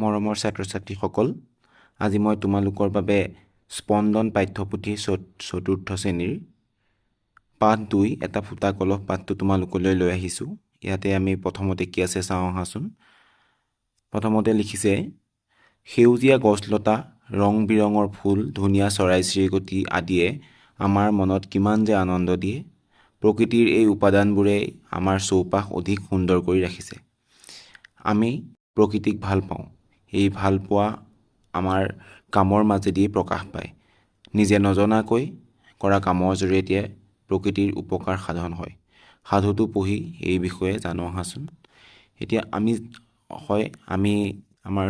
মৰমৰ ছাত্ৰ-ছাত্ৰীসকল, আজি মই তোমালোকৰ বাবে স্পন্দন পাঠ্যপুথিৰ চতুৰ্থ শ্ৰেণীৰ পাঠ 2 এটা ফুটা কলহ পাঠটো তোমালোকলৈ লৈ আহিছোঁ। ইয়াতে আমি প্ৰথমতে কি আছে চাওঁ আহাচোন। প্ৰথমতে লিখিছে, সেউজীয়া গছলতা, ৰং বিৰঙৰ ফুল, ধুনীয়া চৰাই-চিৰিকটি আদিয়ে আমাৰ মনত কিমান যে আনন্দ দিয়ে। প্ৰকৃতিৰ এই উপাদানবোৰে আমাৰ চৌপাশ অধিক সুন্দৰ কৰি ৰাখিছে। আমি প্ৰকৃতিক ভাল পাওঁ। এই ভালপোৱা আমাৰ কামৰ মাজেদি প্ৰকাশ পায়। নিজে নজনাকৈ কৰা কামৰ জৰিয়তে প্ৰকৃতিৰ উপকাৰ সাধন হয়। সাধুটো পঢ়ি এই বিষয়ে জানো আহাচোন। এতিয়া আমি আমাৰ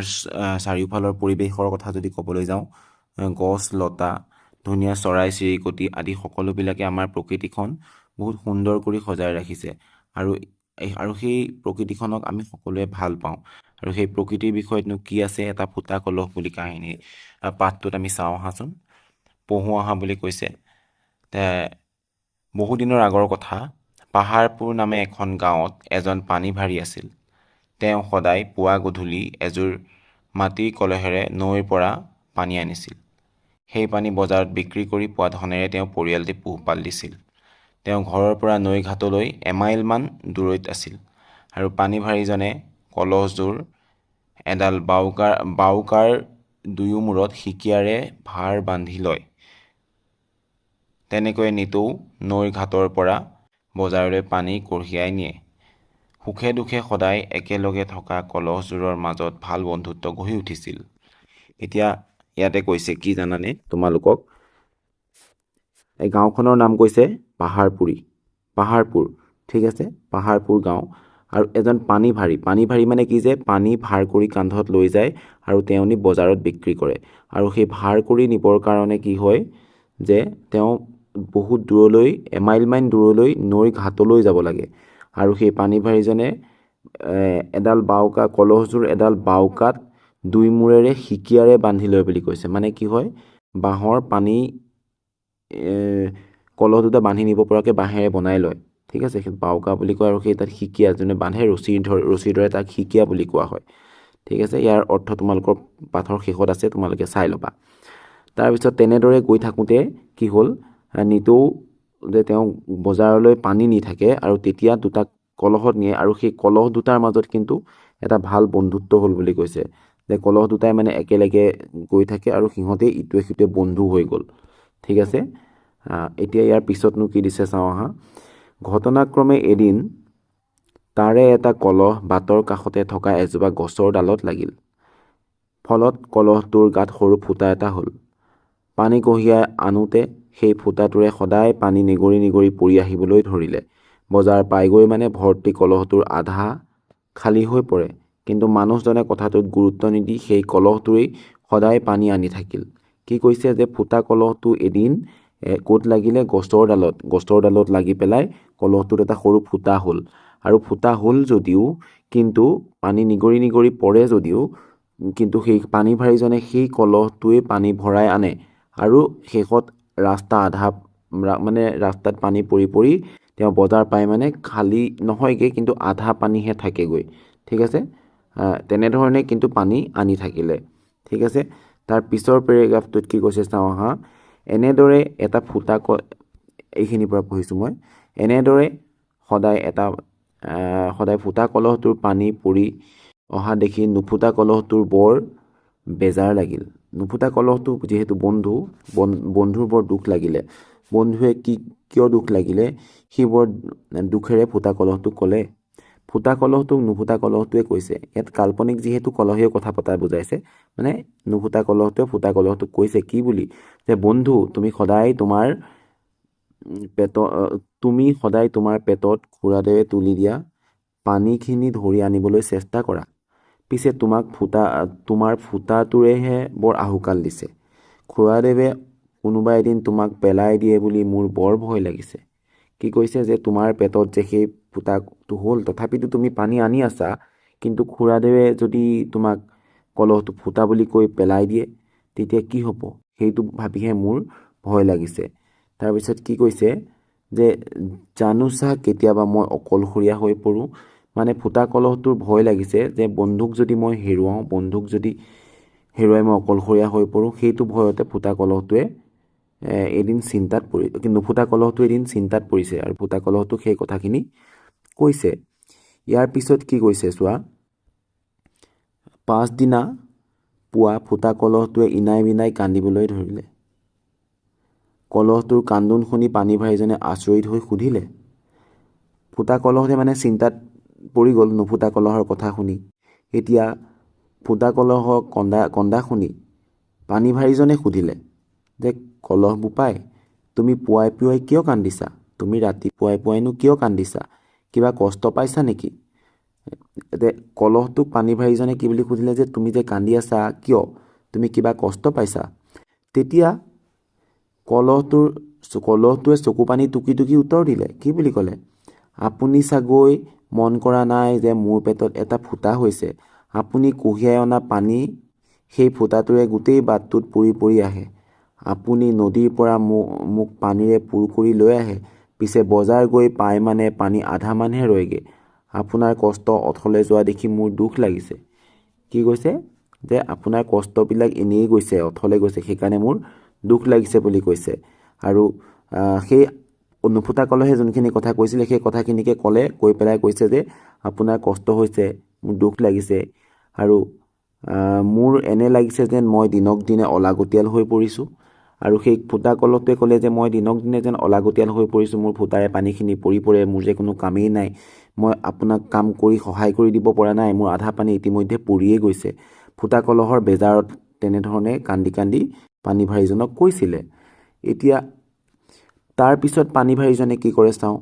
চাৰিওফালৰ পৰিৱেশৰ কথা যদি ক'বলৈ যাওঁ, গছ লতা, ধুনীয়া চৰাই চিৰিকটি আদি সকলোবিলাকে আমাৰ প্ৰকৃতিখন বহুত সুন্দৰ কৰি সজাই ৰাখিছে আৰু সেই প্ৰকৃতিখনক আমি সকলোৱে ভাল পাওঁ। আৰু সেই প্ৰকৃতিৰ বিষয়তনো কি আছে, এটা ফুটা কলহ বুলি কাহিনী পাঠটোত আমি চাওঁ আহাচোন। পঢ়ো আহা বুলি কৈছে। বহুদিনৰ আগৰ কথা, পাহাৰপুৰ নামে এখন গাঁৱত এজন পানীভাৰী আছিল। তেওঁ সদায় পুৱা গধূলি এযোৰ মাটিৰ কলহেৰে নৈৰ পৰা পানী আনিছিল। সেই পানী বজাৰত বিক্ৰী কৰি পোৱা ধনেৰে তেওঁ পৰিয়ালটি পোহপাল দিছিল। তেওঁ ঘৰৰ পৰা নৈ ঘাটলৈ এমাইলমান দূৰৈত আছিল আৰু পানীভাৰীজনে কলহযোৰ এডাল বাউকাৰ দুয়ো মূৰত সিকিয়াৰে ভাৰ বান্ধি লয়। তেনেকৈয়ে নিতৌ নৈৰ ঘাটৰ পৰা বজাৰলৈ পানী কঢ়িয়াই নিয়ে। সুখে দুখে সদায় একেলগে থকা কলহযোৰৰ মাজত ভাল বন্ধুত্ব গঢ়ি উঠিছিল। এতিয়া ইয়াতে কৈছে কি জানানে তোমালোকক, এই গাঁওখনৰ নাম কৈছে পাহাৰপুৰ, ঠিক আছে, পাহাৰপুৰ গাঁও। আৰু এজন পানীভাৰী মানে কি যে পানী ভাৰ কৰি কান্ধত লৈ যায় আৰু তেওঁ নি বজাৰত বিক্ৰী কৰে। আৰু সেই ভাৰ কৰি নিবৰ কাৰণে কি হয় যে তেওঁ বহুত দূৰলৈ এমাইলমান দূৰলৈ নৈৰ ঘাটলৈ যাব লাগে। আৰু সেই পানীভাৰীজনে কলহযোৰ এডাল বাউকাত দুই মূৰেৰে সিকিয়াৰে বান্ধি লয় বুলি কৈছে। মানে কি হয়, বাঁহৰ পানী কলহ দুটা বান্ধি নিব পৰাকৈ বাঁহেৰে বনাই লয়, ঠিক আছে, সেই বাউকা বুলি কয়। আৰু সেই তাত সিকিয়া যোনে বান্ধে ৰছীৰ দৰে তাক সিকিয়া বুলি কোৱা হয়, ঠিক আছে। ইয়াৰ অৰ্থ তোমালোকৰ পাঠৰ শেষত আছে, তোমালোকে চাই ল'বা। তাৰপিছত তেনেদৰে গৈ থাকোঁতে কি হ'ল, নিতৌ যে তেওঁ বজাৰলৈ পানী নি থাকে আৰু তেতিয়া দুটা কলহত নিয়ে আৰু সেই কলহ দুটাৰ মাজত কিন্তু এটা ভাল বন্ধুত্ব হ'ল বুলি কৈছে। যে কলহ দুটাই মানে একেলগে গৈ থাকে আৰু সিহঁতে ইটোৱে সিটোৱে বন্ধু হৈ গ'ল, ঠিক আছে। এতিয়া ইয়াৰ পিছতনো কি দিছে চাওঁ আহা। ঘটনাক্ৰমে এদিন তাৰে এটা কলহ বাটৰ কাষতে থকা এজোপা গছৰ ডালত লাগিল। ফলত কলহটোৰ গাত সৰু ফুটা এটা হ'ল। পানী কঢ়িয়াই আনোতে সেই ফুটাটোৰে সদায় পানী নিগৰি নিগৰি পৰি আহিবলৈ ধৰিলে। বজাৰ পাইগৈ মানে ভৰ্তি কলহটোৰ আধা খালী হৈ পৰে। কিন্তু মানুহজনে কথাটোত গুৰুত্ব নিদি সেই কলহটোৰেই সদায় পানী আনি থাকিল। কি কৈছে যে ফুটা কলহটো এদিন ক'ত লাগিলে, গছৰ ডালত লাগি পেলাই কলহটোত এটা সৰু ফুটা হ'ল। আৰু ফুটা হ'ল যদিও কিন্তু পানী নিগৰি নিগৰি পৰে যদিও কিন্তু সেই পানীভাৰীজনে সেই কলহটোৱে পানী ভৰাই আনে আৰু শেষত ৰাস্তাত পানী পৰি পৰি তেওঁ বজাৰ পাই মানে খালী নহয়গৈ, কিন্তু আধা পানীহে থাকেগৈ, ঠিক আছে। তেনেধৰণে কিন্তু পানী আনি থাকিলে, ঠিক আছে। তাৰ পিছৰ পেৰেগ্ৰাফটোত কি কৈছে চাওঁ আহা। এনেদৰে এটা এইখিনিৰ পৰা পঢ়িছোঁ মই। এনেদৰে সদায় ফুটা কলহটোৰ পানী পৰি অহা দেখি নুফুটা কলহটোৰ বৰ বেজাৰ লাগিল। নুফুটা কলহটো যিহেতু বন্ধুৰ বৰ দুখ লাগিলে। বন্ধুৱে কিয় দুখ লাগিলে সি বৰ দুখেৰে ফুটা কলহটোক ক'লে। ফুটা কলহটোক নুফুটা কলহটোৱে কৈছে। ইয়াত কাল্পনিক যিহেতু কলহে কথা পতা বুজাইছে, মানে নুফুটা কলহটোৱে ফুটা কলহটোক কৈছে কি বুলি, যে বন্ধু তুমি সদায় তোমাৰ পেটত খুৰাদেৱে তুলি দিয়া পানীখিনি ধৰি আনিবলৈ চেষ্টা কৰা। পিছে তোমাৰ ফুটাটোৰেহে বৰ আহুকাল দিছে। খুৰাদেৱে কোনোবা এদিন তোমাক পেলাই দিয়ে বুলি মোৰ বৰ ভয় লাগিছে। কি কৈছে যে তোমাৰ পেটত যে সেই ফুটাটো হ'ল, তথাপিতো তুমি পানী আনি আছা, কিন্তু খুৰাদেৱে যদি তোমাক কলহটো ফুটা বুলি কৈ পেলাই দিয়ে তেতিয়া কি হ'ব, সেইটো ভাবিহে মোৰ ভয় লাগিছে। তাৰপিছত কি কৈছে যে জানোচা কেতিয়াবা মই অকলশৰীয়া হৈ পৰোঁ, মানে ফুটা কলহটোৰ ভয় লাগিছে যে বন্ধুক যদি মই হেৰুৱাওঁ, বন্ধুক যদি হেৰুৱাই মই অকলশৰীয়া হৈ পৰোঁ, সেইটো ভয়তে ফুটা কলহটোৱে এদিন চিন্তাত নুফুটা কলহটো এদিন চিন্তাত পৰিছে আৰু ফুটা কলহটোক সেই কথাখিনি কৈছে। ইয়াৰ পিছত কি কৈছে চোৱা, পাছদিনা পুৱা ফুটা কলহটোৱে ইনাই বিনাই কান্দিবলৈ ধৰিলে। কলহটোৰ কান্দোন শুনি পানীভাৰীজনে আচৰিত হৈ সুধিলে। ফুটা কলহতে মানে চিন্তাত পৰি গ'ল নুফুটা কলহৰ কথা শুনি। এতিয়া ফুটা কলহৰ কন্দা শুনি পানীভাৰীজনে সুধিলে যে কলহ বোপাই, তুমি পুৱাই পুৱাই কিয় কান্দিছা? তুমি ৰাতিপুৱাই পুৱাইনো কিয় কান্দিছা? কিবা কষ্ট পাইছা নেকি? কলহটোক পানীভাৰীজনে কি বুলি সুধিলে যে তুমি যে কান্দি আছা কিয়? তুমি কিবা কষ্ট পাইছা? তেতিয়া কলহটোৱে চকু পানী টুকি টুকি উত্তৰ দিলে। কি বুলি ক'লে? আপুনি চাগৈ মন কৰা নাই যে মোৰ পেটত এটা ফুটা হৈছে। আপুনি কঢ়িয়াই অনা পানী সেই ফুটাটোৰে গোটেই বাটটোত পৰি পৰি আহে। আপুনি নদীৰ পৰা মোক পানীৰে পূৰ কৰি লৈ আহে, পিছে বজাৰ গৈ পাই মানে পানী আধামানহে ৰয়গে। আপোনাৰ কষ্ট অথলে যোৱা দেখি মোৰ দুখ লাগিছে। কি কৈছে? যে আপোনাৰ কষ্টবিলাক এনেই গৈছে, অথলে গৈছে, সেইকাৰণে মোৰ দুখ লাগিছে বুলি কৈছে। আৰু সেই নুফুটা কলহে যোনখিনি কথা কৈছিলে সেই কথাখিনিকে কৈ পেলাই কৈছে যে আপোনাৰ কষ্ট হৈছে, মোৰ দুখ লাগিছে, আৰু মোৰ এনে লাগিছে যেন মই দিনক দিনে অলাগতিয়াল হৈ পৰিছোঁ। আৰু সেই ফুটা কলহটোৱে ক'লে যে মই দিনক দিনে যেন অলাগতিয়াল হৈ পৰিছোঁ, মোৰ ফুটাৰে পানীখিনি পৰি পৰে, মোৰ যে কোনো কামেই নাই, মই আপোনাক কাম কৰি সহায় কৰি দিব পৰা নাই, মোৰ আধা পানী ইতিমধ্যে পৰিয়ে গৈছে। ফুটা কলহৰ বেজাৰত তেনেধৰণে কান্দি কান্দি পানীভাৰীজনক কৈছিলে। এতিয়া তাৰপিছত পানীভাৰীজনে কি কৰে চাওঁ।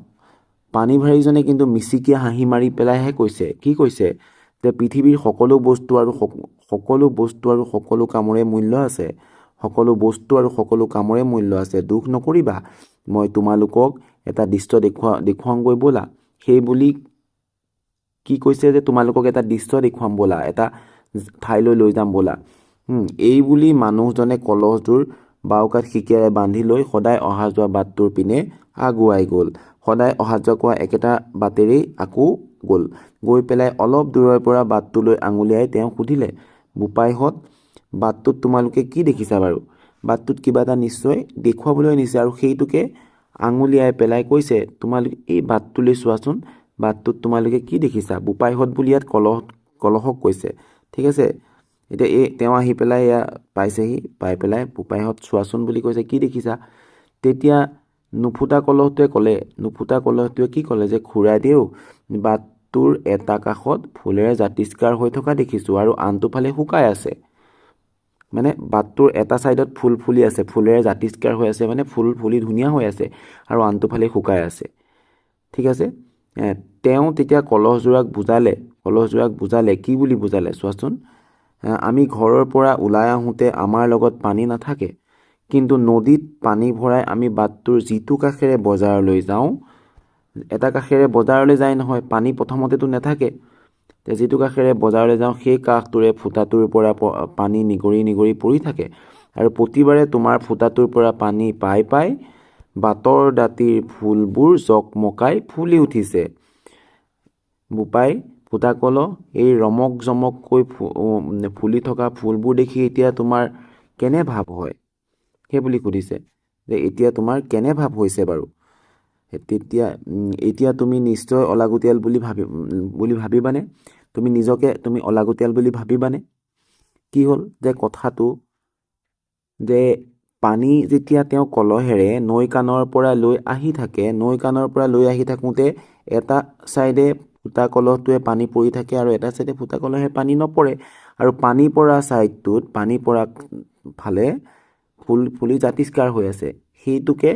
পানীভাৰীজনে কিন্তু মিচিকিয়া হাঁহি মাৰি পেলাইহে কৈছে। কি কৈছে? যে পৃথিৱীৰ সকলো বস্তু আৰু সকলো কামৰে মূল্য আছে। সকলো বস্তু আৰু সকলো কামৰে মূল্য আছে। দুখ নকৰিবা, মই তোমালোকক এটা দৃশ্য দেখুৱাওঁগৈ ব'লা। সেই বুলি কি কৈছে যে তোমালোকক এটা দৃশ্য দেখুৱাম ব'লা, এটা ঠাইলৈ লৈ যাম ব'লা। এই বুলি মানুহজনে কলহটোৰ বাওকাত সিকিয়াৰে বান্ধি লৈ সদায় অহা যোৱা বাটটোৰ পিনে আগুৱাই গ'ল। সদায় অহা যোৱা কৰা একেটা বাটেৰেই আকৌ গ'ল। গৈ পেলাই অলপ দূৰৰ পৰা বাটটোলৈ আঙুলিয়াই তেওঁ সুধিলে, বোপাইহঁত, বাটটোত তোমালোকে কি দেখিছা বাৰু? বাটটোত কিবা এটা নিশ্চয় দেখুৱাবলৈ নিছে, আৰু সেইটোকে আঙুলিয়াই পেলাই কৈছে, তোমালোকে এই বাটটোলৈ চোৱাচোন, বাটটোত তোমালোকে কি দেখিছা? বোপাইহঁত বুলি ইয়াত কলহক কৈছে। ঠিক আছে। এতিয়া তেওঁ আহি পেলাই এয়া পাইছেহি, পাই পেলাই বোপাইহঁত চোৱাচোন বুলি কৈছে, কি দেখিছা? তেতিয়া নুফুটা কলহটোৱে কি ক'লে যে খুৰাদেউ, বাটটোৰ এটা কাষত ফুলেৰে জাতিষ্কাৰ হৈ থকা দেখিছোঁ আৰু আনটো ফালে শুকাই আছে। মানে বাটটোৰ এটা ছাইডত ফুল ফুলি আছে, ফুলেৰে জাতিষ্কাৰ হৈ আছে, মানে ফুল ফুলি ধুনীয়া হৈ আছে, আৰু আনটো ফালে শুকাই আছে। ঠিক আছে। তেওঁ তেতিয়া কলহযোৰাক বুজালে। কি বুলি বুজালে চোৱাচোন। আমি ঘৰৰ পৰা ওলাই আহোঁতে আমাৰ লগত পানী নাথাকে, কিন্তু নদীত পানী ভৰাই আমি বাটটোৰ যিটো কাষেৰে বজাৰলৈ যাওঁ, এটা কাষেৰে বজাৰলৈ যায় নহয়, পানী প্ৰথমতেতো নাথাকে। যিটো কাষেৰে বজাৰলৈ যাওঁ সেই কাষটোৰে ফুটাটোৰ পৰা পানী নিগৰি নিগৰি পৰি থাকে, আৰু প্ৰতিবাৰে তোমাৰ ফুটাটোৰ পৰা পানী পাই পাই বাটৰ দাঁতিৰ ফুলবোৰ জকমকাই ফুলি উঠিছে। বোপাই, ফুটা কলহ, এই ৰমক জমককৈ ফুলি থকা ফুলবোৰ দেখি এতিয়া তোমাৰ কেনে ভাৱ হয়? সেই বুলি সুধিছে যে এতিয়া তোমাৰ কেনে ভাৱ হৈছে বাৰু? এতিয়া তুমি নিশ্চয় অলাগতিয়াল বুলি ভাবিবানে? তুমি নিজকে অলাগতিয়াল বুলি ভাবিবানে? কি হ'ল যে কথাটো যে পানী যেতিয়া তেওঁ কলহেৰে নৈ কাণৰ পৰা লৈ আহি থাকোঁতে এটা ছাইডে ফুটা কলহটোৱে পানী পৰি থাকে আৰু এটা ছাইডে ফুটা কলহে পানী নপৰে, আৰু পানী পৰা ছাইডটোত পানী পৰা ফালে ফুল ফুলি জাতিষ্কাৰ হৈ আছে। সেইটোকে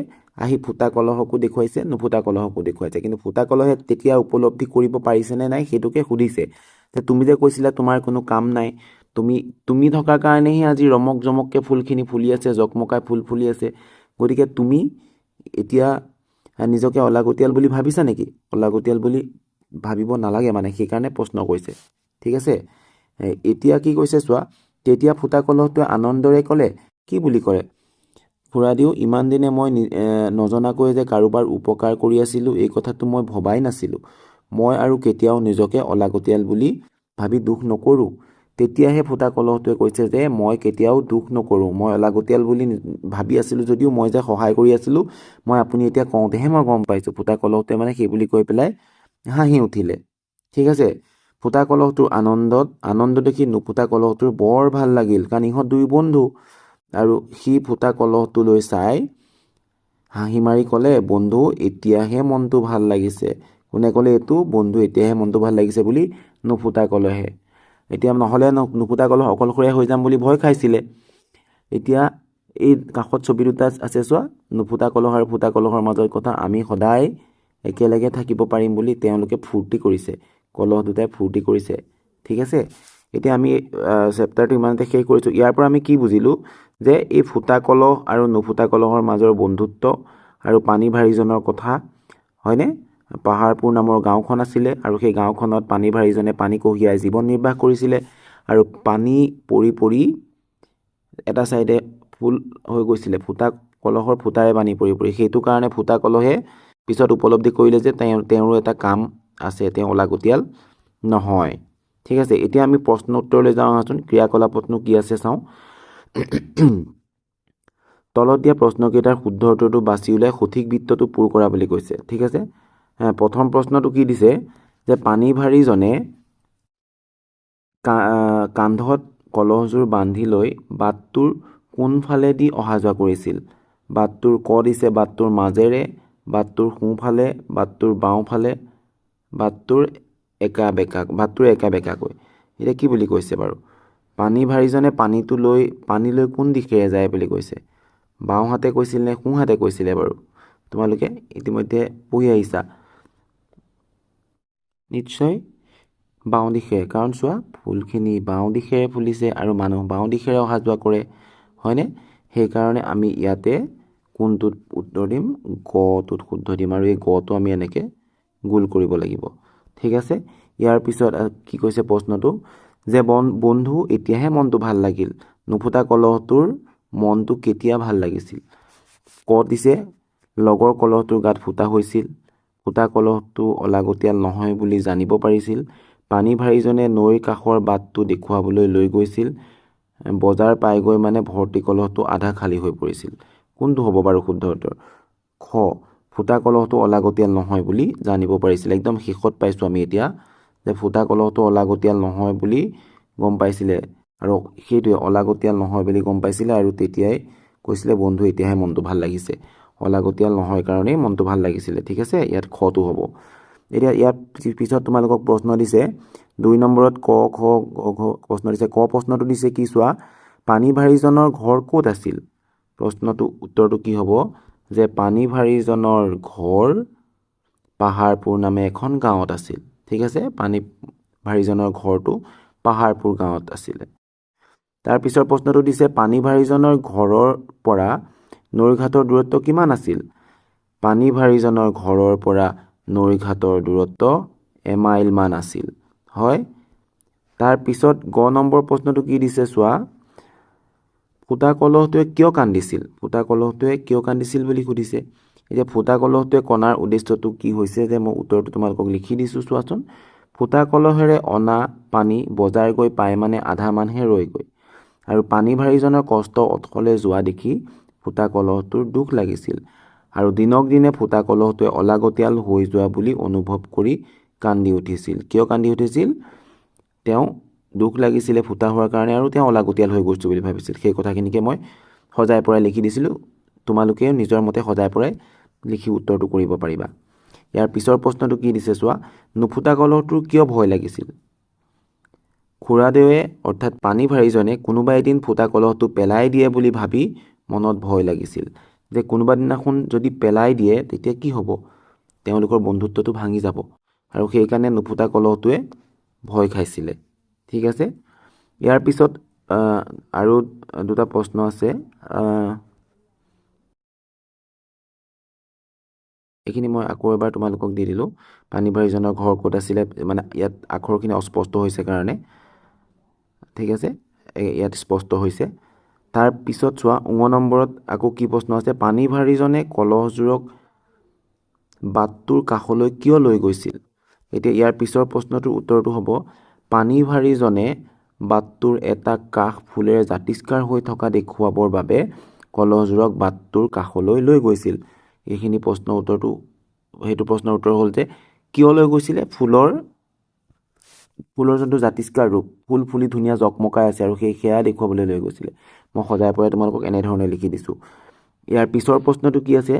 আহি ফুটা কলহকো দেখুৱাইছে, নুফুটা কলহকো দেখুৱাইছে। কিন্তু ফুটা কলহে তেতিয়া উপলব্ধি কৰিব পাৰিছেনে নাই সেইটোকে সুধিছে। যে তুমি যে কৈছিলা তোমাৰ কোনো কাম নাই, তুমি থকাৰ কাৰণেহে আজি ৰমক জমককৈ ফুলখিনি ফুলি আছে, জকমকাই ফুল ফুলি আছে। গতিকে তুমি এতিয়া নিজকে অলাগতিয়াল বুলি ভাবিছা নেকি? অলাগতিয়াল বুলি ভাবিব নালাগে, মানে সেইকাৰণে প্ৰশ্ন কৰিছে। ঠিক আছে। এতিয়া কি কৈছে চোৱা। তেতিয়া ফুটা কলহটোৱে আনন্দৰে ক'লে, কি বুলি কৰে? খুৰাদেউ, ইমান দিনে মই নজনাকৈ যে কাৰোবাৰ উপকাৰ কৰি আছিলোঁ, এই কথাটো মই ভবাই নাছিলোঁ। মই আৰু কেতিয়াও নিজকে অলাগতিয়াল বুলি ভাবি দুখ নকৰোঁ। তেতিয়াহে ফুটা কলহটোৱে কৈছে যে মই কেতিয়াও দুখ নকৰোঁ, মই অলাগতিয়াল বুলি ভাবি আছিলোঁ যদিও মই যে সহায় কৰি আছিলোঁ, মই আপুনি এতিয়া কওঁতেহে মই গম পাইছোঁ। ফুটা কলহটোৱে মানে সেই বুলি কৈ পেলাই হাঁহি উঠিলে। ঠিক আছে। ফুটা কলহটোৰ আনন্দ দেখি নুফুটা কলহটোৰ বৰ ভাল লাগিল, কাৰণ ইহঁত দুই বন্ধু। আৰু সি ফুটা কলহটোলৈ চাই হাঁহি মাৰি ক'লে, বন্ধু এতিয়াহে মনটো ভাল লাগিছে। কোনে ক'লে এইটো? বন্ধু এতিয়াহে মনটো ভাল লাগিছে বুলি নুফুটা কলহে। এতিয়া নহ'লে নুফুটা কলহ অকলশৰীয়া হৈ যাম বুলি ভয় খাইছিলে। এতিয়া এই কাষত ছবি দুটা আছে চোৱা, নুফুটা কলহ আৰু ফুটা কলহৰ মাজৰ কথা। আমি সদায় একেলগে থাকিব পাৰিম বুলি তেওঁলোকে ফূৰ্তি কৰিছে, কলহ দুটাই ফূৰ্তি কৰিছে। ঠিক আছে। এতিয়া আমি চেপ্টাৰটো ইমানতে শেষ কৰিছোঁ। ইয়াৰ পৰা আমি কি বুজিলোঁ যে এই ফুটা কলহ আৰু নুফুটা কলহৰ মাজৰ বন্ধুত্ব আৰু পানী ভাৰীজনৰ কথা, হয়নে? পাহাৰপুৰ নামৰ গাঁওখন আছিলে আৰু সেই গাঁওখনত পানী ভাৰীজনে পানী কঢ়িয়াই জীৱন নিৰ্বাহ কৰিছিলে। আৰু পানী পৰি পৰি এটা চাইডে ফুল হৈ গৈছিলে, ফুটা কলহৰ ফুটাৰে পানী পৰি পৰি। সেইটো কাৰণে ফুটা কলহে পিছত উপলব্ধি কৰিলে যে তেওঁৰো এটা কাম আছে, তেওঁ অলাগতিয়াল নহয়। ঠিক আছে। এতিয়া আমি প্ৰশ্ন উত্তৰলৈ যাওঁ আহাচোন। ক্ৰিয়াকলাপতনো কি আছে চাওঁ। তলত দিয়া প্ৰশ্নকেইটাৰ শুদ্ধ উত্তৰটো বাছি উলিয়াই সঠিক বৃত্তটো পূৰ কৰা বুলি কৈছে। ঠিক আছে। প্ৰথম প্ৰশ্নটো কি দিছে যে পানী ভাৰীজনে কান্ধত কলহযোৰ বান্ধি লৈ বাটটোৰ কোনফালেদি অহা যোৱা কৰিছিল? বাটটোৰ ক দিছে বাটটোৰ মাজেৰে, বাটটোৰ সোঁফালে, বাটটোৰ বাওঁফালে, বাটটোৰ একা বেঁকাকৈ। এতিয়া কি বুলি কৈছে বাৰু? পানী ভাৰীজনে পানী লৈ কোন দিশেৰে যায় বুলি কৈছে? বাওঁ হাতে কৈছিল নে সোঁ হাতে কৈছিলে বাৰু? তোমালোকে ইতিমধ্যে পঢ়ি আহিছা নিশ্চয়। বাওঁ দিশেৰে, কাৰণ চোৱা ফুলখিনি বাওঁ দিশেৰে ফুলিছে আৰু মানুহ বাওঁ দিশেৰে অহা যোৱা কৰে, হয়নে? সেইকাৰণে আমি ইয়াতে কোনটোত উত্তৰ দিম? গটোত শুদ্ধ দিম। আৰু এই গটো আমি এনেকৈ গোল কৰিব লাগিব। ঠিক আছে। ইয়াৰ পিছত কি কৈছে প্ৰশ্নটো? যে বন্ধু এতিয়াহে মনটো ভাল লাগিল, নুফুটা কলহটোৰ মনটো কেতিয়া ভাল লাগিছিল? ক দিছে লগৰ কলহটোৰ গাত ফুটা হৈছিল, ফুটা কলহটো অলাগতিয়াল নহয় বুলি জানিব পাৰিছিল, পানী ভাৰীজনে নৈৰ কাষৰ বাটটো দেখুৱাবলৈ লৈ গৈছিল, বজাৰ পাইগৈ মানে ভৰ্তি কলহটো আধা খালী হৈ পৰিছিল। কোনটো হ'ব বাৰু শুদ্ধ উত্তৰ? খ, ফুটা কলহটো অলাগতিয়াল নহয় বুলি জানিব পাৰিছিল। একদম শেষত পাইছোঁ আমি এতিয়া যে ফুটা কলহটো অলাগতিয়াল নহয় বুলি গম পাইছিলে, আৰু সেইটোৱে অলাগতিয়াল নহয় বুলি গম পাইছিলে আৰু তেতিয়াই কৈছিলে বন্ধু এতিয়াহে মনটো ভাল লাগিছে। অলাগতিয়াল নহয় কাৰণেই মনটো ভাল লাগিছিলে। ঠিক আছে। ইয়াত খটো হ'ব। এতিয়া ইয়াৰ পিছত তোমালোকক প্ৰশ্ন দিছে 2 নম্বৰত ক খ প্ৰশ্ন দিছে। ক প্ৰশ্নটো দিছে কি চোৱা, পানী ভাৰীজনৰ ঘৰ ক'ত আছিল? প্ৰশ্নটো উত্তৰটো কি হ'ব যে পানী ভাৰীজনৰ ঘৰ পাহাৰপুৰ নামে এখন গাঁৱত আছিল। ঠিক আছে। পানী ভাৰীজনৰ ঘৰটো পাহাৰপুৰ গাঁৱত আছিলে। তাৰ পিছৰ প্ৰশ্নটো দিছে পানী ভাৰীজনৰ ঘৰৰ পৰা নৈৰঘাটৰ দূৰত্ব কিমান আছিল? পানী ভাৰীজনৰ ঘৰৰ পৰা নৈৰঘাটৰ দূৰত্ব এমাইল মান আছিল। হয়। তাৰ পিছত গ নম্বৰ প্ৰশ্নটো কি দিছে চোৱা, ফুটা কলহটোৱে কিয় কান্দিছিল? ফুটা কলহটোৱে কিয় কান্দিছিল বুলি সুধিছে। এতিয়া ফুটা কলহটোৱে কণাৰ উদ্দেশ্যটো কি হৈছে যে মই উত্তৰটো তোমালোকক লিখি দিছোঁ চোৱাচোন। ফুটা কলহেৰে অনা পানী বজাৰ গৈ পায় মানে আধা মানহে ৰৈগৈ, আৰু পানী ভাৰীজনৰ কষ্ট অথলে যোৱা দেখি ফুটা কলহটোৰ দুখ লাগিছিল, আৰু দিনক দিনে ফুটা কলহটোৱে অলাগতিয়াল হৈ যোৱা বুলি অনুভৱ কৰি কান্দি উঠিছিল। কিয় কান্দি উঠিছিল? তেওঁ দুখ লাগিছিলে ফুটা হোৱাৰ কাৰণে আৰু তেওঁ অলাগতিয়াল হৈ গৈছোঁ বুলি ভাবিছিল। সেই কথাখিনিকে মই সজাই পৰাই লিখি দিছিলোঁ। তোমালোকেও নিজৰ মতে সজাই পৰাই লিখি উত্তৰটো কৰিব পাৰিবা। ইয়াৰ পিছৰ প্ৰশ্নটো কি দিছে চোৱা, নুফুটা কলহটোৰ কিয় ভয় লাগিছিল? খুৰাদেৱে অৰ্থাৎ পানী ভাৰীজনে কোনোবা এদিন ফুটা কলহটো পেলাই দিয়ে বুলি ভাবি মনত ভয় লাগিছিল, যে কোনোবা দিনাখন যদি পেলাই দিয়ে তেতিয়া কি হ'ব? তেওঁলোকৰ বন্ধুত্বটো ভাঙি যাব, আৰু সেইকাৰণে নুফুটা কলহটোৱে ভয় খাইছিলে। ঠিক আছে। ইয়াৰ পিছত আৰু দুটা প্ৰশ্ন আছে। এইখিনি মই আকৌ এবাৰ তোমালোকক দি দিলোঁ। পানী ভাৰীজনৰ ঘৰ ক'ত আছিলে, মানে ইয়াত আখৰখিনি অস্পষ্ট হৈছে কাৰণে। ঠিক আছে। ইয়াত স্পষ্ট হৈছে। তাৰ পিছত চোৱা 9 নম্বৰত আকৌ কি প্ৰশ্ন আছে, পানী ভাৰীজনে কলহযোৰক বাটটোৰ কাষলৈ কিয় লৈ গৈছিল? এতিয়া ইয়াৰ পিছৰ প্ৰশ্নটোৰ উত্তৰটো হ'ব পানীভাৰীজনে বাটটোৰ এটা কাষ ফুলেৰে জাতিষ্কাৰ হৈ থকা দেখুৱাবৰ বাবে কলহজোৰক বাটটোৰ কাষলৈ লৈ গৈছিল। এইখিনি প্ৰশ্নৰ উত্তৰটো সেইটো প্ৰশ্নৰ উত্তৰ হ'ল যে কিয় লৈ গৈছিলে? ফুলৰ যোনটো জাতিষ্কাৰ ৰূপ, ফুল ফুলি ধুনীয়া জকমকাই আছে আৰু সেয়া দেখুৱাবলৈ লৈ গৈছিলে। মই সজাই পৰাই তোমালোকক এনেধৰণে লিখি দিছোঁ। ইয়াৰ পিছৰ প্ৰশ্নটো কি আছে?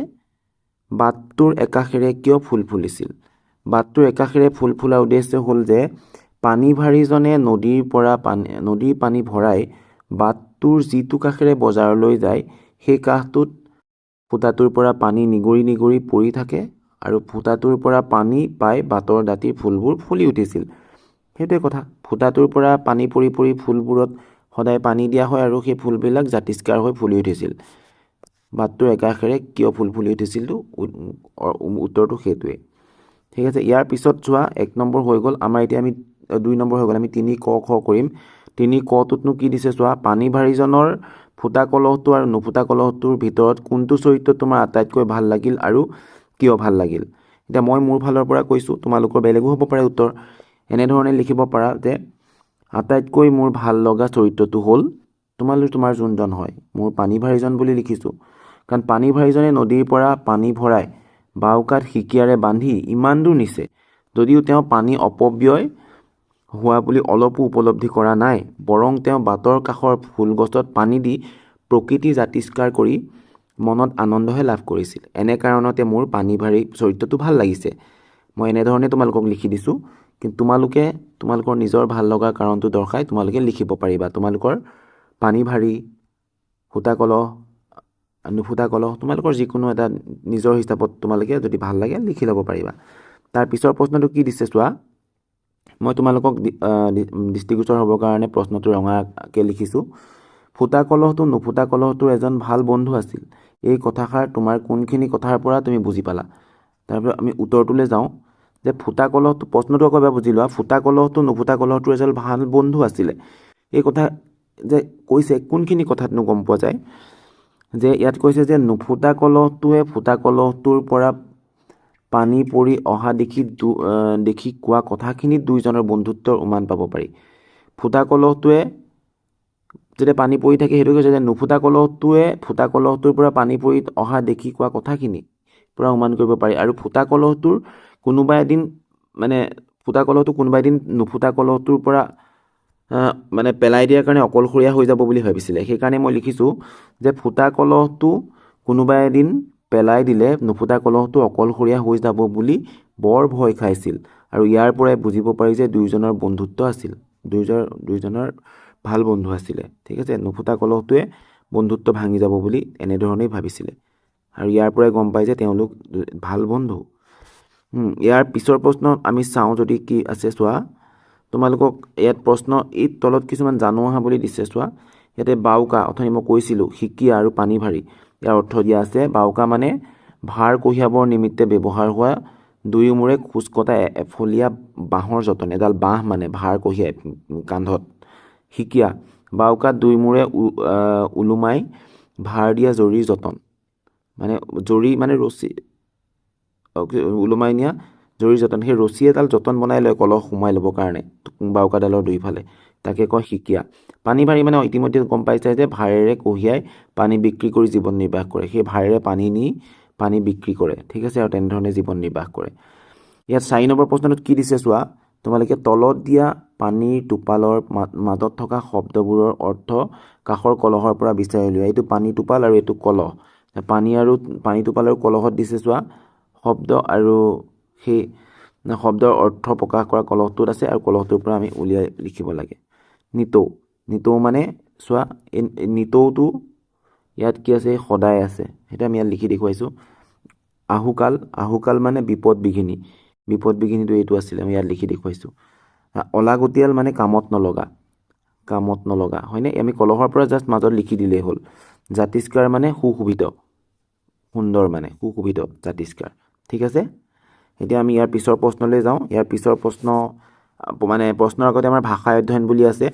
বাটটোৰ একাষেৰে কিয় ফুল ফুলিছিল? বাটটোৰ একাষেৰে ফুল ফুলাৰ উদ্দেশ্য হ'ল যে পানীভাৰীজনে নদীৰ পানী ভৰাই বাটটোৰ যিটো কাষেৰে বজাৰলৈ যায় সেই কাষটোত ফুটাটোৰ পৰা পানী নিগৰি পৰি থাকে আৰু ফুটাটোৰ পৰা পানী পাই বাটৰ দাঁতিৰ ফুলবোৰ ফুলি উঠিছিল। সেইটোৱে কথা। ফুটাটোৰ পৰা পানী পৰি ফুলবোৰত সদায় পানী দিয়া হয় আৰু সেই ফুলবিলাক জাতিষ্কাৰ হৈ ফুলি উঠিছিল। বাটটোৰ একাষেৰে কিয় ফুল ফুলি উঠিছিলটো উত্তৰটো সেইটোৱে। ঠিক আছে, ইয়াৰ পিছত চোৱা 1 নম্বৰ হৈ গ'ল। আমাৰ এতিয়া আমি 2 নম্বৰ হৈ গ'ল। আমি 3 ক খ কৰিম। 3 কটোতনো কি দিছে চোৱা? পানীভাৰীজনৰ ফুটা কলহটো আৰু নুফুটা কলহটোৰ ভিতৰত কোনটো চৰিত্ৰ তোমাৰ আটাইতকৈ ভাল লাগিল আৰু কিয় ভাল লাগিল? এতিয়া মই মোৰ ফালৰ পৰা কৈছোঁ, তোমালোকৰ বেলেগো হ'ব পাৰে উত্তৰ। এনেধৰণে লিখিব পাৰা যে আটাইতকৈ মোৰ ভাল লগা চৰিত্ৰটো হ'ল তোমাৰ যোনজন হয়। মোৰ পানীভাৰীজন বুলি লিখিছোঁ কাৰণ পানীভাৰীজনে নদীৰ পৰা পানী ভৰাই বাওকাত সিকিয়াৰে বান্ধি ইমান দূৰ নিছে যদিও তেওঁ পানী অপব্যয় হোৱা বুলি অলপো উপলব্ধি কৰা নাই, বৰং তেওঁ বাটৰ কাষৰ ফুলগছত পানী দি প্ৰকৃতি জাতিষ্কাৰ কৰি মনত আনন্দহে লাভ কৰিছিল। এনে কাৰণতে মোৰ পানীভাৰী চৰিত্ৰটো ভাল লাগিছে। মই এনেধৰণে তোমালোকক লিখি দিছোঁ, কিন্তু তোমালোকৰ নিজৰ ভাল লগাৰ কাৰণটো দৰ্শাই তোমালোকে লিখিব পাৰিবা। তোমালোকৰ পানীভাৰী, ফুটা কলহ, নুফুটা কলহ, তোমালোকৰ যিকোনো এটা নিজৰ হিচাপত তোমালোকে যদি ভাল লাগে লিখি ল'ব পাৰিবা। তাৰ পিছৰ প্ৰশ্নটো কি দিছে চোৱা? মই তোমালোকক দৃষ্টিগোচৰ হ'বৰ কাৰণে প্ৰশ্নটো ৰঙাকৈ লিখিছোঁ। ফুটা কলহটো নুফুটা কলহটোৰ এজন ভাল বন্ধু আছিল। এই কথাষাৰ তোমাৰ কোনখিনি কথাৰ পৰা তুমি বুজি পালা? তাৰপিছত আমি উত্তৰটোলৈ যাওঁ যে ফুটা কলহটো, প্ৰশ্নটো আকৌ এবাৰ বুজি লোৱা। ফুটা কলহটো নুফুটা কলহটোৰ এজন ভাল বন্ধু আছিলে। এই কথা যে কৈছে কোনখিনি কথাতনো গম পোৱা যায়? যে ইয়াত কৈছে যে নুফুটা কলহটোৱে ফুটা কলহটোৰ পৰা পানী পৰি অহা দেখি কোৱা কথাখিনিত দুয়োজনৰ বন্ধুত্বৰ উমান পাব পাৰি। ফুটা কলহটোৱে যেতিয়া পানী পৰি থাকে সেইটো কৈছে যে নুফুটা কলহটোৱে ফুটা কলহটোৰ পৰা পানী পৰি অহা দেখি কোৱা কথাখিনি পৰা উমান কৰিব পাৰি। আৰু ফুটা কলহটো কোনোবা এদিন নুফুটা কলহটোৰ পৰা মানে পেলাই দিয়াৰ কাৰণে অকলশৰীয়া হৈ যাব বুলি ভাবিছিলে। সেইকাৰণে মই লিখিছোঁ যে ফুটা কলহটো কোনোবা এদিন পেলাই দিলে নুফুটা কলহটো অকলশৰীয়া হৈ যাব বুলি বৰ ভয় খাইছিল। আৰু ইয়াৰ পৰাই বুজিব পাৰি যে দুয়োজনৰ বন্ধুত্ব আছিল, দুয়োজনৰ ভাল বন্ধু আছিলে। ঠিক আছে, নুফুটা কলহটোৱে বন্ধুত্ব ভাঙি যাব বুলি এনেধৰণেই ভাবিছিলে আৰু ইয়াৰ পৰাই গম পাই যে তেওঁলোক ভাল বন্ধু। ইয়াৰ পিছৰ প্ৰশ্ন আমি চাওঁ যদি কি আছে চোৱা। তোমালোকক ইয়াত প্ৰশ্ন এই তলত কিছুমান জানো আহা বুলি দিছে চোৱা। ইয়াতে বাওকা, অথনি মই কৈছিলোঁ সিকিয়া আৰু পানীভাৰী, ইয়াৰ অৰ্থ দিয়া আছে। বাওকা মানে ভাৰ কঢ়িয়াবৰ নিমিত্তে ব্যৱহাৰ হোৱা দুয়োমূৰে খোজ কটা এফলীয়া বাঁহৰ যতন, এডাল বাঁহ মানে ভাৰ কঢ়িয়াই কান্ধত। সিকিয়া, বাওকাত দুয়োমূৰে ওলোমাই ভাৰ দিয়া জৰীৰ যতন, মানে জৰী মানে ৰছী, ওলোমাই নিয়া জৰীৰ যতন। সেই ৰছী এডাল যতন বনাই লয় কলহ সোমাই ল'বৰ কাৰণে বাওকাডালৰ দুইফালে, তাকে কয় সিকিয়া। পানীভাৰী মানে ইতিমধ্যে গম পাইছে যে ভাৰেৰে কঢ়িয়াই পানী বিক্ৰী কৰি জীৱন নিৰ্বাহ কৰে। সেই ভাৰেৰে পানী নি পানী বিক্ৰী কৰে। ঠিক আছে, আৰু তেনেধৰণে জীৱন নিৰ্বাহ কৰে। ইয়াত 4 নম্বৰ প্ৰশ্নটোত কি দিছে চোৱা। তোমালোকে তলত দিয়া পানীৰ টোপালৰ মাজত থকা শব্দবোৰৰ অৰ্থ কাষৰ কলহৰ পৰা বিচাৰি উলিওৱা। এইটো পানী টোপাল আৰু এইটো কলহ। পানী টোপাল আৰু কলহত দিছে চোৱা শব্দ, আৰু সেই শব্দৰ অৰ্থ প্ৰকাশ কৰা কলহটোত আছে আৰু কলহটোৰ পৰা আমি উলিয়াই লিখিব লাগে। নিতৌ মানে চোৱা, নিতৌটো ইয়াত কি আছে? সদায় আছে। সেইটো আমি ইয়াত লিখি দেখুৱাইছোঁ। আহুকাল মানে বিপদ বিঘিনিটো এইটো আছিলে, আমি ইয়াত লিখি দেখুৱাইছোঁ। অলাগতিয়াল মানে কামত নলগা হয়নে? আমি কলহৰ পৰা জাষ্ট মাজত লিখি দিলেই হ'ল। জাতিষ্কাৰ মানে সুন্দৰ মানে সুশোভিত জাতিষ্কাৰ। ঠিক আছে, এতিয়া আমি ইয়াৰ পিছৰ প্ৰশ্নলৈ যাওঁ। ইয়াৰ পিছৰ প্ৰশ্নৰ আগতে আমাৰ ভাষা অধ্যয়ন বুলি আছে।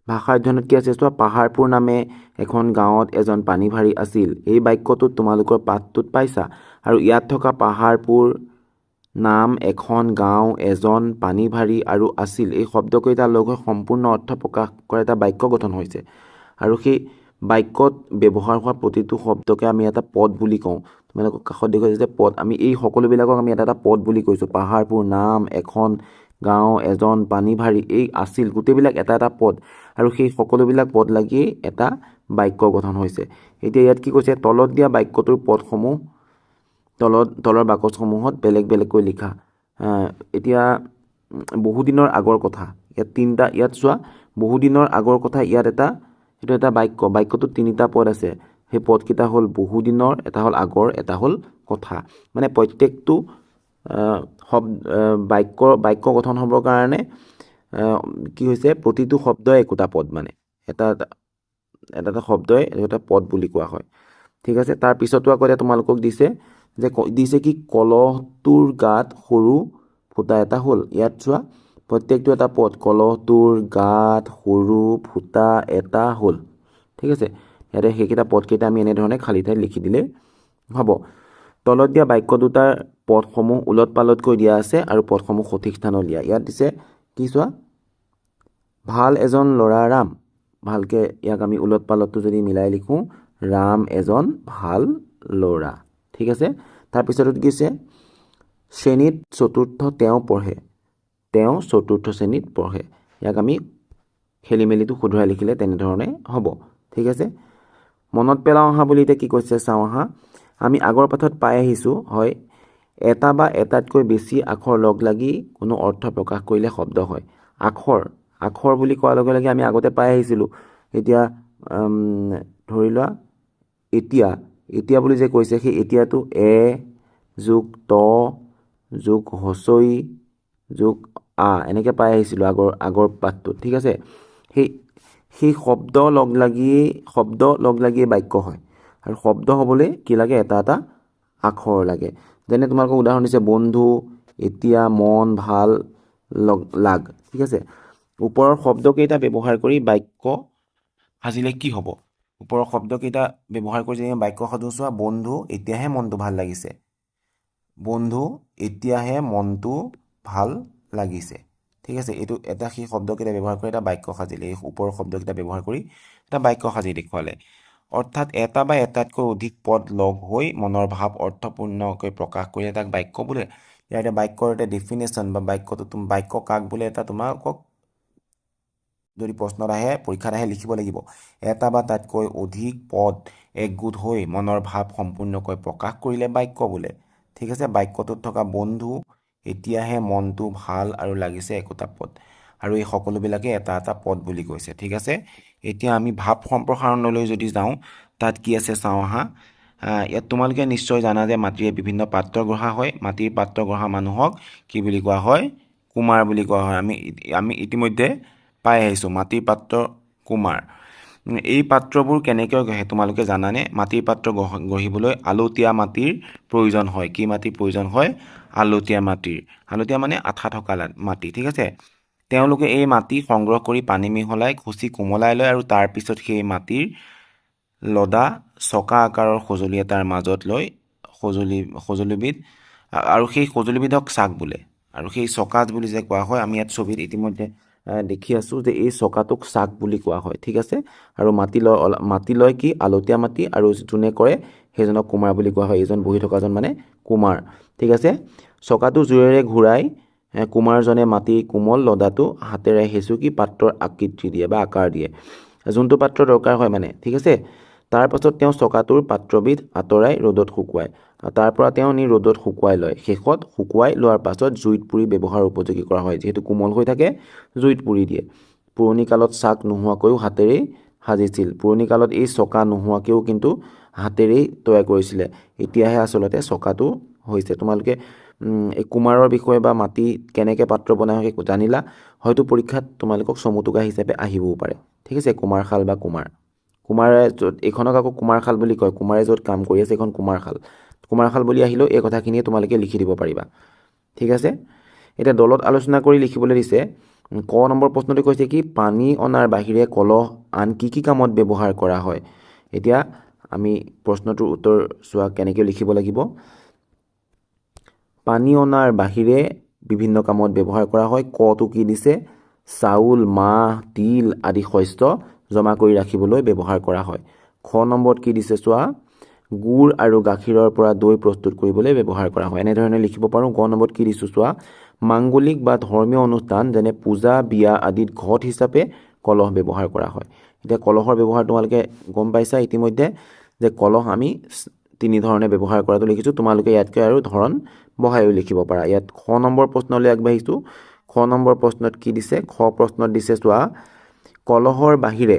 ভাষা অধ্যয়নত কি আছে চোৱা। পাহাৰপুৰ নামে এখন গাঁৱত এজন পানীভাৰী আছিল। এই বাক্যটোত তোমালোকৰ পাঠটোত পাইছা আৰু ইয়াত থকা পাহাৰপুৰ নাম, এখন, গাঁও, এজন, পানী ভাৰী আৰু আছিল এই শব্দকেইটা লগ হৈ সম্পূৰ্ণ অৰ্থ প্ৰকাশ কৰা এটা বাক্য গঠন হৈছে আৰু সেই বাক্যত ব্যৱহাৰ হোৱা প্ৰতিটো শব্দকে আমি এটা পদ বুলি কওঁ তোমালোকক কাষত দেখুৱাইছে যে পদ আমি এই সকলোবিলাকক আমি এটা পদ বুলি কৈছোঁ পাহাৰপুৰ নাম এখন গাঁও এজন পানী ভাৰী এই আছিল গোটেইবিলাক এটা পদ আৰু সেই সকলোবিলাক পদ লাগি এটা বাক্য গঠন হৈছে এতিয়া ইয়াত কি কৈছে তলত দিয়া বাক্যটোৰ পদসমূহ তলৰ বাকচসমূহত বেলেগ বেলেগকৈ লিখা এতিয়া বহুদিনৰ আগৰ কথা ইয়াত চোৱা বহুদিনৰ আগৰ কথা এইটো এটা বাক্যটোত তিনিটা পদ আছে সেই পদকেইটা হ'ল বহুদিনৰ এটা হ'ল আগৰ এটা হ'ল কথা মানে প্ৰত্যেকটো বাক্য গঠন হ'বৰ কাৰণে কি হৈছে প্ৰতিটো শব্দই একোটা পদ মানে এটা শব্দই এটা পদ বুলি কোৱা হয় ঠিক আছে তাৰ পিছতো আকৌ এতিয়া তোমালোকক দিছে কি কলহটোৰ গাত সৰু ফুটা এটা হ'ল ইয়াত চোৱা প্ৰত্যেকটো এটা পদ কলহটোৰ গাত সৰু ফুটা এটা হ'ল ঠিক আছে ইয়াতে সেইকেইটা পদকেইটা আমি এনেধৰণে খালী ঠাইত লিখি দিলে হ'ব তলত দিয়া বাক্য দুটাৰ পদসমূহ উলট পালটকৈ দিয়া আছে আৰু পদসমূহ সঠিক স্থানত দিয়া ইয়াত দিছে কি চোৱা ভাল এজন ল'ৰা ৰাম ভালকৈ ইয়াক আমি উলট পালটটো যদি মিলাই লিখোঁ ৰাম এজন ভাল ল'ৰা ঠিক আছে তাৰপিছতত দিছে শ্ৰেণীত চতুৰ্থ তেওঁ পঢ়ে তেওঁ চতুৰ্থ শ্ৰেণীত পঢ়ে ইয়াক আমি খেলি মেলিটো শুধৰাই লিখিলে তেনেধৰণে হ'ব ঠিক আছে মনত পেলাওঁ আহা বুলি এতিয়া কি কৈছে চাওঁ আহা আমি আগৰ পাঠত পাই আহিছোঁ হয় এটা বা এটাতকৈ বেছি আখৰ লগ লাগি কোনো অৰ্থ প্ৰকাশ কৰিলে শব্দ হয় আখৰ বুলি কোৱাৰ লগে লগে আমি আগতে পাই আহিছিলোঁ এতিয়া ধৰি লোৱা এতিয়া বুলি যে কৈছে সেই এতিয়াটো এ যোগ ত যোগ হচৈ যোগ আ এনেকৈ পাই আহিছিলোঁ আগৰ পাঠটোত ঠিক আছে সেই শব্দ লগ লাগিয়ে বাক্য হয় আৰু শব্দ হ'বলৈ কি লাগে এটা আখৰ লাগে যেনে তোমালোকক উদাহৰণ দিছে বন্ধু এতিয়া মন ভাল লাগ ঠিক আছে ওপৰৰ শব্দকেইটা ব্যৱহাৰ কৰি বাক্য সাজিলে কি হ'ব ওপৰৰ শব্দকেইটা ব্যৱহাৰ কৰি যদি বাক্য সাজো চোৱা বন্ধু এতিয়াহে মনটো ভাল লাগিছে বন্ধু এতিয়াহে মনটো ভাল লাগিছে ঠিক আছে এইটো এটা সেই শব্দকেইটা ব্যৱহাৰ কৰি এটা বাক্য সাজিলে এই ওপৰৰ শব্দকেইটা ব্যৱহাৰ কৰি এটা বাক্য সাজি দেখুৱালে অৰ্থাৎ এটা বা এটাতকৈ অধিক পদ লগ হৈ মনৰ ভাৱ অৰ্থপূৰ্ণকৈ প্ৰকাশ কৰিলে তাক বাক্য বোলে ইয়াৰ বাক্যৰ এটা ডেফিনেশ্যন বা বাক্য কাক বোলে এটা তোমালোকক যদি প্ৰশ্নত আহে পৰীক্ষাত আহে লিখিব লাগিব এটা বা তাতকৈ অধিক পদ একগোট হৈ মনৰ ভাৱ সম্পূৰ্ণকৈ প্ৰকাশ কৰিলে বাক্য বোলে ঠিক আছে বাক্যটোত থকা বন্ধু এতিয়াহে মনটো ভাল আৰু লাগিছে একোটা পদ আৰু এই সকলোবিলাকে এটা পদ বুলি কৈছে ঠিক আছে এতিয়া আমি ভাৱ সম্প্ৰসাৰণলৈ যদি যাওঁ তাত কি আছে চাওঁ আহা ইয়াত তোমালোকে নিশ্চয় জানা যে মাটিৰে বিভিন্ন পাত্ৰ গঢ়া হয় মাটিৰ পাত্ৰ গঢ়া মানুহক কি বুলি কোৱা হয় কুমাৰ বুলি কোৱা হয় আমি ইতিমধ্যে পাই আহিছোঁ মাটিৰ পাত্ৰ কুমাৰ এই পাত্ৰবোৰ কেনেকৈ গঢ়ে তোমালোকে জানানে মাটিৰ পাত্ৰ গঢ়িবলৈ আলতীয়া মাটিৰ প্ৰয়োজন হয় কি মাটিৰ প্ৰয়োজন হয় আলতীয়া মানে আঠা থকা মাটি ঠিক আছে তেওঁলোকে এই মাটি সংগ্ৰহ কৰি পানী মিহলাই খুচি কোমলাই লয় আৰু তাৰপিছত সেই মাটিৰ লদা চকা আকাৰৰ সঁজুলি এটাৰ মাজত লৈ সঁজুলিবিধ আৰু সেই সঁজুলিবিধক চাক বোলে আৰু সেই চকা বুলি যে কোৱা হয় আমি ইয়াত ছবিত ইতিমধ্যে দেখি আছোঁ যে এই চকাটোক চাক বুলি কোৱা হয় ঠিক আছে আৰু মাটি লয় কি আলতীয়া মাটি আৰু যোনে কৰে সেইজনক কুমাৰ বুলি কোৱা হয় এইজন বহি থকাজন মানে কুমাৰ ঠিক আছে চকাটো জোৰেৰে ঘূৰাই কুমাৰজনে মাটিৰ কোমল লদাটো হাতেৰে হেঁচুকি পাত্ৰৰ আকৃতি দিয়ে বা আকাৰ দিয়ে যোনটো পাত্ৰ দৰকাৰ হয় মানে ঠিক আছে তাৰ পাছত তেওঁ চকাটোৰ পাত্ৰবিধ আঁতৰাই ৰ'দত শুকুৱায় তাৰ পৰা তেওঁ নি ৰ'দত শুকুৱাই লয় শেষত শুকুৱাই লোৱাৰ পাছত জুইত পুৰি ব্যৱহাৰ উপযোগী কৰা হয় যিহেতু কোমল হৈ থাকে জুইত পুৰি দিয়ে পুৰণি কালত চাক নোহোৱাকৈও হাতেৰেই সাজিছিল পুৰণি কালত এই চকা নোহোৱাকৈও কিন্তু হাতেৰেই তৈয়াৰ কৰিছিলে এতিয়াহে আচলতে চকাটো হৈছে তোমালোকে এই কুমাৰৰ বিষয়ে বা মাটি কেনেকৈ পাত্ৰ বনাই হয় জানিলা হয়তো পৰীক্ষাত তোমালোকক চমুটোকা হিচাপে আহিবও পাৰে ঠিক আছে কুমাৰশাল বা কুমাৰে য'ত এইখনক আকৌ কুমাৰশাল বুলি কয় কুমাৰে য'ত কাম কৰি আছে এইখন কুমাৰশাল বুলি আহিলেও এই কথাখিনিয়ে তোমালোকে লিখি দিব পাৰিবা ঠিক আছে এতিয়া দলত আলোচনা কৰি লিখিবলৈ দিছে ক নম্বৰ প্ৰশ্নটো কৈছে কি পানী অনাৰ বাহিৰে কলহ আন কি কামত ব্যৱহাৰ কৰা হয় এতিয়া আমি প্ৰশ্নটোৰ উত্তৰ চোৱা কেনেকৈ লিখিব লাগিব পানী অনাৰ বাহিৰে বিভিন্ন কামত ব্যৱহাৰ কৰা হয়। কটো কি দিছে? চাউল, মাহ, তিল আদি শস্য জমা কৰি ৰাখিবলৈ ব্যৱহাৰ কৰা হয়। খ নম্বৰত কি দিছে চোৱা? গুড় আৰু গাখীৰৰ পৰা দৈ প্ৰস্তুত কৰিবলৈ ব্যৱহাৰ কৰা হয়। এনেধৰণে লিখিব পাৰোঁ। গ নম্বৰত কি দিছোঁ চোৱা? মাংগলিক বা ধৰ্মীয় অনুষ্ঠান যেনে পূজা, বিয়া আদিত ঘট হিচাপে কলহ ব্যৱহাৰ কৰা হয়। এতিয়া কলহৰ ব্যৱহাৰ তোমালোকে গম পাইছা ইতিমধ্যে যে কলহ আমি তিনি ধৰণে ব্যৱহাৰ কৰাটো লিখিছোঁ। তোমালোকে ইয়াতকৈ আৰু ধৰণ বঢ়াইও লিখিব পাৰা। ইয়াত খ নম্বৰ প্ৰশ্নলৈ আগবাঢ়িছোঁ। খ নম্বৰ প্ৰশ্নত কি দিছে? খ প্ৰশ্নত দিছে চোৱা? কলহৰ বাহিৰে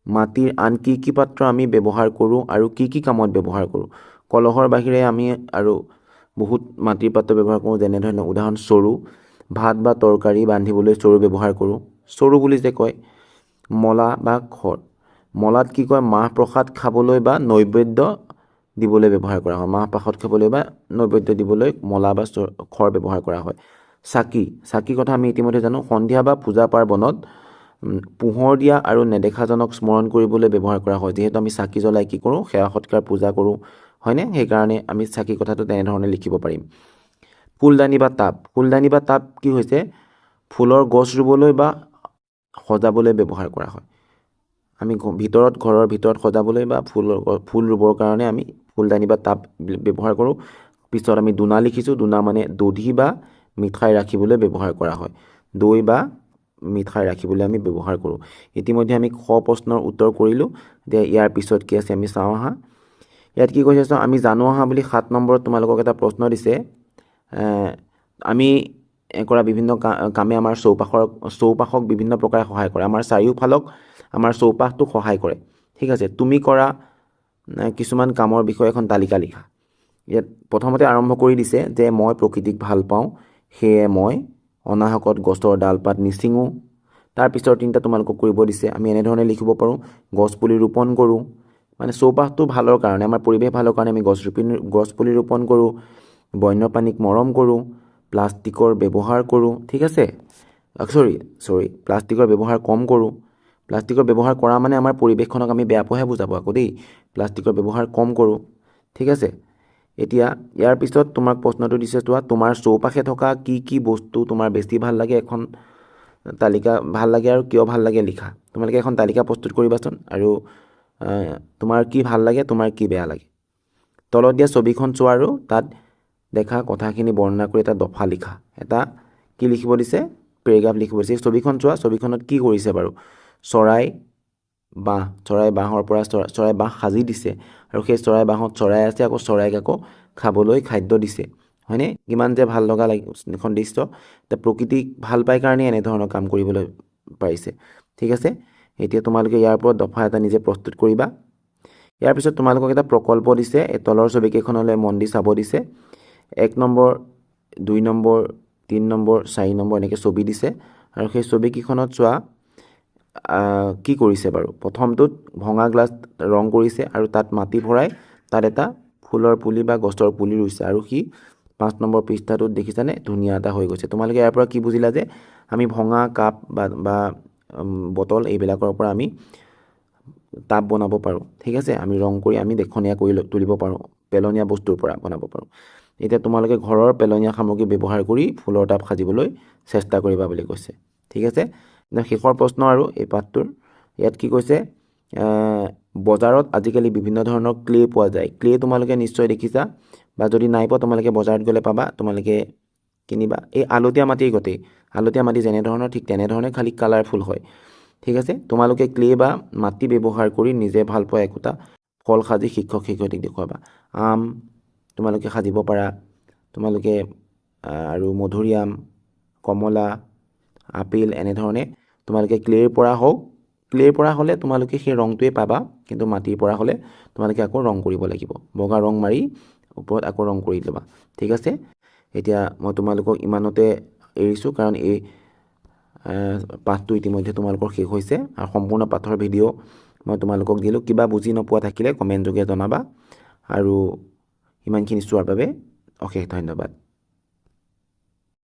মাটিৰ আন কি কি পাত্ৰ আমি ব্যৱহাৰ কৰোঁ আৰু কি কি কামত ব্যৱহাৰ কৰোঁ? কলহৰ বাহিৰে আমি আৰু বহুত মাটিৰ পাত্ৰ ব্যৱহাৰ কৰোঁ, যেনেধৰণে উদাহৰণ চৰু, ভাত বা তৰকাৰী বান্ধিবলৈ চৰু ব্যৱহাৰ কৰোঁ। চৰু বুলি যে কয়। মলা বা খৰ, মলাত কি কয়? মাহ প্ৰসাদ খাবলৈ বা নৈবেদ্য দিবলৈ ব্যৱহাৰ কৰা হয়। মাহ প্ৰসাদ খাবলৈ বা নৈবেদ্য দিবলৈ মলা বা খৰ ব্যৱহাৰ কৰা হয়। চাকি, চাকিৰ কথা আমি ইতিমধ্যে জানো। সন্ধিয়া বা পূজা পাৰ্বণত পোহৰ দিয়া আৰু নেদেখাজনক স্মৰণ কৰিবলৈ ব্যৱহাৰ কৰা হয়। যিহেতু আমি চাকি জ্বলাই কি কৰোঁ? সেৱা সৎকাৰ পূজা কৰোঁ, হয়নে? সেইকাৰণে আমি চাকি কথাটো তেনেধৰণে লিখিব পাৰিম। ফুলদানি বা টাব, ফুলদানি বা টাব কি হৈছে? ফুলৰ গছ ৰুবলৈ বা সজাবলৈ ব্যৱহাৰ কৰা হয়। আমি ঘৰৰ ভিতৰত সজাবলৈ বা ফুল ৰুবৰ কাৰণে আমি ফুলদানি বা টাব ব্যৱহাৰ কৰোঁ। পিছত আমি দোনা লিখিছোঁ। দোনা মানে দধি বা মিঠাই ৰাখিবলৈ ব্যৱহাৰ কৰা হয়। দৈ বা মিঠাই ৰাখিবলৈ আমি ব্যৱহাৰ কৰোঁ। ইতিমধ্যে আমি খ প্ৰশ্নৰ উত্তৰ কৰিলোঁ। এতিয়া ইয়াৰ পিছত কি আছে আমি চাওঁ আহা। ইয়াত কি কৈছে চাওঁ? আমি জানো আহা বুলি 7 নম্বৰত তোমালোকক এটা প্ৰশ্ন দিছে। আমি কৰা বিভিন্ন কামে আমাৰ চৌপাশক বিভিন্ন প্ৰকাৰে সহায় কৰে। আমাৰ চাৰিওফালক আমাৰ চৌপাশটোক সহায় কৰে। ঠিক আছে, তুমি কৰা কিছুমান কামৰ বিষয়ে এখন তালিকা লিখা। ইয়াত প্ৰথমতে আৰম্ভ কৰি দিছে যে মই প্ৰকৃতিক ভাল পাওঁ, সেয়ে মই অনাহকত গছৰ ডালপাত নিচিঙো। তাৰ পিছৰ তিনিটা তোমালোকক কৰিব দিছে। আমি এনেধৰণে লিখিব পাৰোঁ। গছপুলি ৰোপণ কৰোঁ, মানে চৌপাশটো ভালৰ কাৰণে, আমাৰ পৰিৱেশ ভালৰ কাৰণে আমি গছপুলি ৰোপণ কৰোঁ। বন্যপ্ৰাণীক মৰম কৰোঁ। প্লাষ্টিকৰ ব্যৱহাৰ কৰোঁ। ঠিক আছে, প্লাষ্টিকৰ ব্যৱহাৰ কম কৰোঁ। প্লাষ্টিকৰ ব্যৱহাৰ কৰা মানে আমাৰ পৰিৱেশখনক আমি বেয়া পোৱাহে বুজাব আকৌ দেই। প্লাষ্টিকৰ ব্যৱহাৰ কম কৰোঁ। ঠিক আছে, এতিয়া ইয়াৰ পিছত তোমাক প্ৰশ্নটো দিছে চোৱা? তোমাৰ চৌপাশে থকা কি কি বস্তু তোমাৰ বেছি ভাল লাগে? এখন তালিকা ভাল লাগে আৰু কিয় ভাল লাগে লিখা। তোমালোকে এখন তালিকা প্ৰস্তুত কৰিবাচোন আৰু তোমাৰ কি ভাল লাগে, তোমাৰ কি বেয়া লাগে। তলত দিয়া ছবিখন চোৱা আৰু তাত দেখা কথাখিনি বৰ্ণনা কৰি এটা দফা লিখা। এটা কি লিখিব দিছে? পেৰেগ্ৰাফ লিখিব দিছে। ছবিখন চোৱা, ছবিখনত কি কৰিছে বাৰু? চৰাই বাঁহৰ পৰা চৰাই বাঁহ সাজি দিছে আৰু সেই চৰাই বাঁহত চৰাই আছে, আকৌ চৰাইক আকৌ খাবলৈ খাদ্য দিছে, হয়নে? কিমান যে ভাল লগা এখন দৃশ্য। এতিয়া প্ৰকৃতিক ভাল পাই কাৰণে এনেধৰণৰ কাম কৰিবলৈ পাৰিছে। ঠিক আছে, এতিয়া তোমালোকে ইয়াৰ ওপৰত দফা এটা নিজে প্ৰস্তুত কৰিবা। ইয়াৰ পিছত তোমালোকক এটা প্ৰকল্প দিছে। এই তলৰ ছবিকেইখনলৈ মন দি চাব দিছে। 1 নম্বৰ, 2 নম্বৰ, 3 নম্বৰ, 4 নম্বৰ এনেকৈ ছবি দিছে আৰু সেই ছবিকেইখনত চোৱা কি কৰিছে বাৰু? প্ৰথমটোত ভঙা গ্লাছ ৰং কৰিছে আৰু তাত মাটি ভৰাই তাত এটা ফুলৰ পুলি বা গছৰ পুলি ৰুইছে আৰু সি 5 নম্বৰ পৃষ্ঠাটোত দেখিছানে ধুনীয়া এটা হৈ গৈছে। তোমালোকে ইয়াৰ পৰা কি বুজিলা যে আমি ভঙা কাপ বা বটল এইবিলাকৰ পৰা আমি টাব বনাব পাৰোঁ। ঠিক আছে, আমি ৰং কৰি আমি দেখনীয়া কৰি তুলিব পাৰোঁ, পেলনীয়া বস্তুৰ পৰা বনাব পাৰোঁ। এতিয়া তোমালোকে ঘৰৰ পেলনীয়া সামগ্ৰী ব্যৱহাৰ কৰি ফুলৰ টাব সাজিবলৈ চেষ্টা কৰিবা বুলি কৈছে। ঠিক আছে, শেষৰ প্ৰশ্ন আৰু এই পাঠটোৰ। ইয়াত কি কৈছে? বজাৰত আজিকালি বিভিন্ন ধৰণৰ ক্লে পোৱা যায়। ক্লে তোমালোকে নিশ্চয় দেখিছা বা যদি নাই পোৱা তোমালোকে বজাৰত গ'লে পাবা, তোমালোকে কিনিবা। এই আলতীয়া মাটিৰ গতেই, আলতীয়া মাটি যেনেধৰণৰ ঠিক তেনেধৰণে, খালি কালাৰফুল হয়। ঠিক আছে, তোমালোকে ক্লে বা মাটি ব্যৱহাৰ কৰি নিজে ভাল পোৱা একোটা ফল সাজি শিক্ষক শিক্ষয়িত্ৰীক দেখুৱাবা। আম তোমালোকে সাজিব পাৰা, তোমালোকে আৰু মধুৰিআম, কমলা, আপেল এনেধৰণে তোমালোকে ক্লেৰ পৰা হ'লে তোমালোকে সেই ৰংটোৱে পাবা, কিন্তু মাটিৰ পৰা হ'লে তোমালোকে আকৌ ৰং কৰিব লাগিব। বগা ৰং মাৰি ওপৰত আকৌ ৰং কৰি ল'বা। ঠিক আছে, এতিয়া মই তোমালোকক ইমানতে এৰিছোঁ, কাৰণ এই পাঠটো ইতিমধ্যে তোমালোকৰ শেষ হৈছে আৰু সম্পূৰ্ণ পাঠৰ ভিডিঅ' মই তোমালোকক দিলোঁ। কিবা বুজি নোপোৱা থাকিলে কমেণ্ট যোগে জনাবা আৰু ইমানখিনি চোৱাৰ বাবে অশেষ ধন্যবাদ।